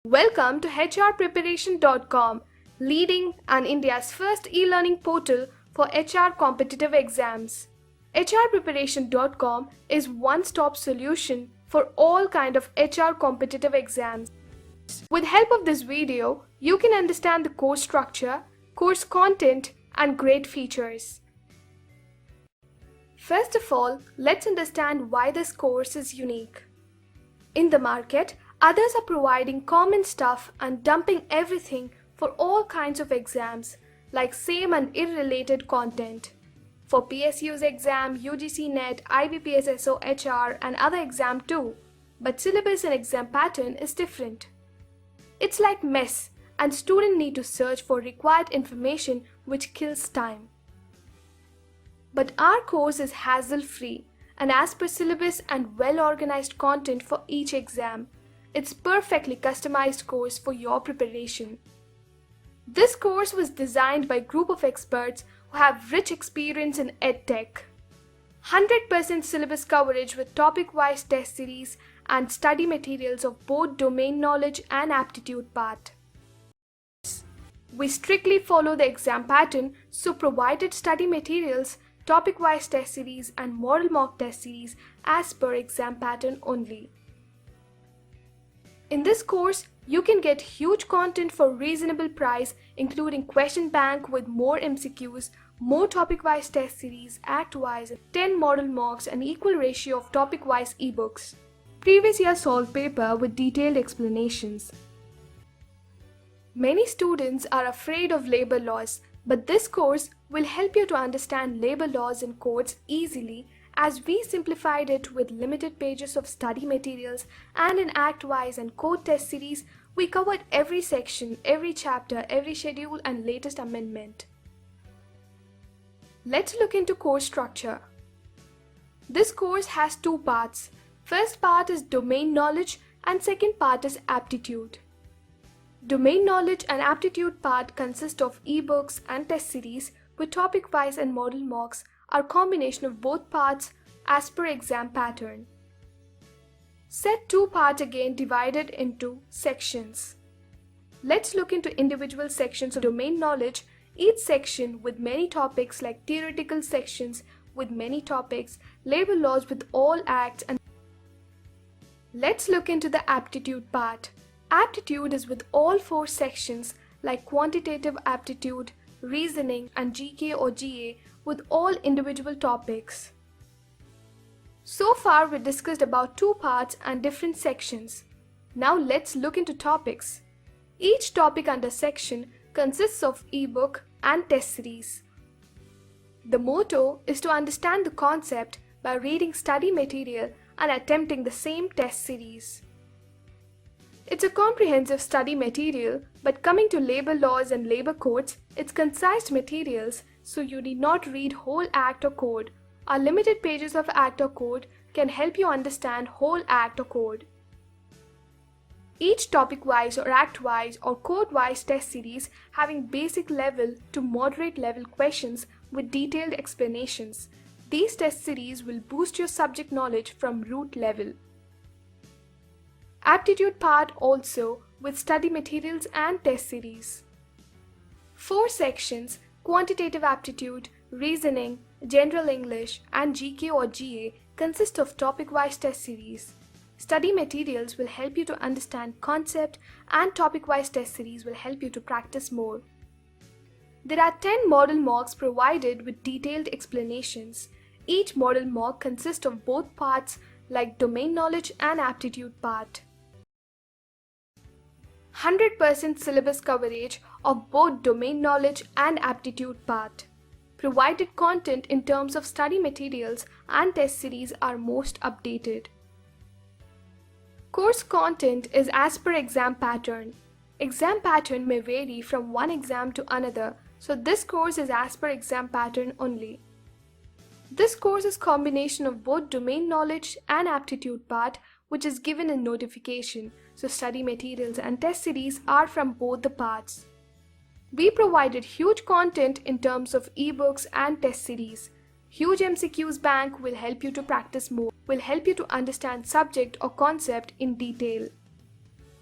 Welcome to HRpreparation.com, leading and India's first e-learning portal for HR competitive exams. HRpreparation.com is one-stop solution for all kind of HR competitive exams. With help of this video, you can understand the course structure, course content, and great features. First of all, let's understand why this course is unique. In the market, others are providing common stuff and dumping everything for all kinds of exams, like same and irrelated content. For PSU's exam, UGC NET, IBPSSO HR and other exam too, but syllabus and exam pattern is different. It's like mess and students need to search for required information which kills time. But our course is hassle-free and as per syllabus and well-organized content for each exam. It's perfectly customized course for your preparation. This course was designed by a group of experts who have rich experience in EdTech. 100% syllabus coverage with topic-wise test series and study materials of both domain knowledge and aptitude part. We strictly follow the exam pattern, so provided study materials, topic-wise test series and model mock test series as per exam pattern only. In this course, you can get huge content for reasonable price, including question bank with more MCQs, more topic-wise test series, act-wise, 10 model mocks and equal ratio of topic-wise ebooks. Previous year solved paper with detailed explanations. Many students are afraid of labor laws, but this course will help you to understand labor laws and codes easily, as we simplified it with limited pages of study materials, and in act-wise and code test series, we covered every section, every chapter, every schedule and latest amendment. Let's look into course structure. This course has two parts. First part is domain knowledge and second part is aptitude. Domain knowledge and aptitude part consist of ebooks and test series with topic-wise and model mocks are combination of both parts as per exam pattern. Set two parts again divided into sections. Let's look into individual sections of domain knowledge, each section with many topics like theoretical sections with many topics, labor laws with all acts, and let's look into the aptitude part. Aptitude is with all four sections like quantitative aptitude, reasoning and GK or GA with all individual topics. So far we discussed about two parts and different sections. Now let's look into topics. Each topic under section consists of ebook and test series. The motto is to understand the concept by reading study material and attempting the same test series. It's a comprehensive study material, but coming to labor laws and labor codes, it's concise materials, so you need not read whole act or code. Our limited pages of act or code can help you understand whole act or code. Each topic-wise or act-wise or code-wise test series having basic level to moderate level questions with detailed explanations. These test series will boost your subject knowledge from root level. Aptitude part also with study materials and test series. Four sections: quantitative aptitude, reasoning, general English and GK or GA consist of topic-wise test series. Study materials will help you to understand concept and topic-wise test series will help you to practice more. There are 10 model mocks provided with detailed explanations. Each model mock consists of both parts like domain knowledge and aptitude part. 100% syllabus coverage of both domain knowledge and aptitude part. Provided content in terms of study materials and test series are most updated. Course content is as per exam pattern. Exam pattern may vary from one exam to another, so this course is as per exam pattern only. This course is combination of both domain knowledge and aptitude part, which is given in notification, so study materials and test series are from both the parts. We provided huge content in terms of ebooks and test series. Huge MCQs bank will help you to practice more, will help you to understand subject or concept in detail.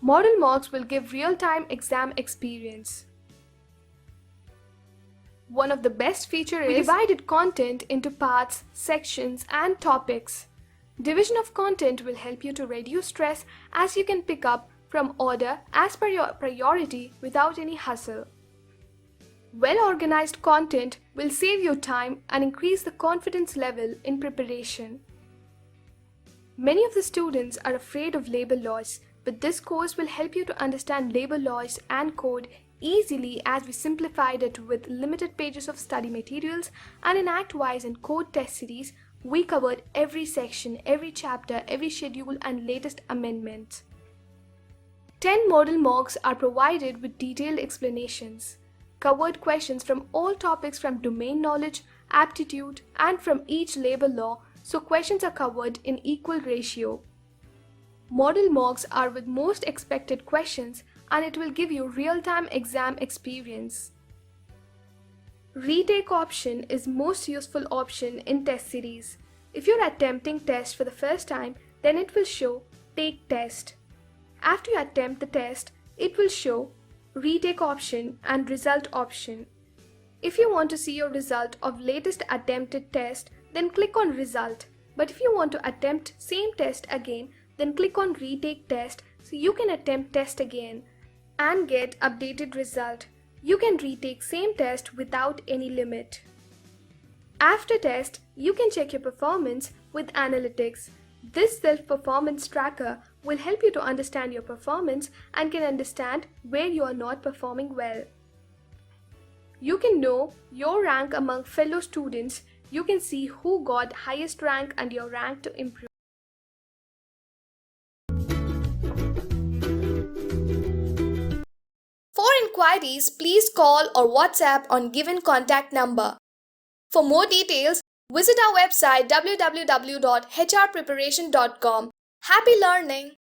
Model mocks will give real-time exam experience. One of the best features is we divided content into parts, sections, and topics. Division of content will help you to reduce stress as you can pick up from order as per your priority without any hustle. Well-organized content will save you time and increase the confidence level in preparation. Many of the students are afraid of labor laws, but this course will help you to understand labor laws and code easily as we simplified it with limited pages of study materials, and in Act-wise and code test series, we covered every section, every chapter, every schedule and latest amendments. 10 model mocks are provided with detailed explanations. Covered questions from all topics from domain knowledge, aptitude, and from each labor law, so questions are covered in equal ratio. Model mocks are with most expected questions and it will give you real-time exam experience. Retake option is most useful option in test series. If you're attempting test for the first time, then it will show Take Test. After you attempt the test, it will show Retake option and Result option. If you want to see your result of latest attempted test, then click on Result. But if you want to attempt same test again, then click on Retake Test so you can attempt test again and get updated result. You can retake same test without any limit. After test, you can check your performance with analytics. This self-performance tracker will help you to understand your performance and can understand where you are not performing well. You can know your rank among fellow students. You can see who got highest rank and your rank to improve. For inquiries, please call or WhatsApp on given contact number. For more details, visit our website www.hrpreparation.com. Happy learning!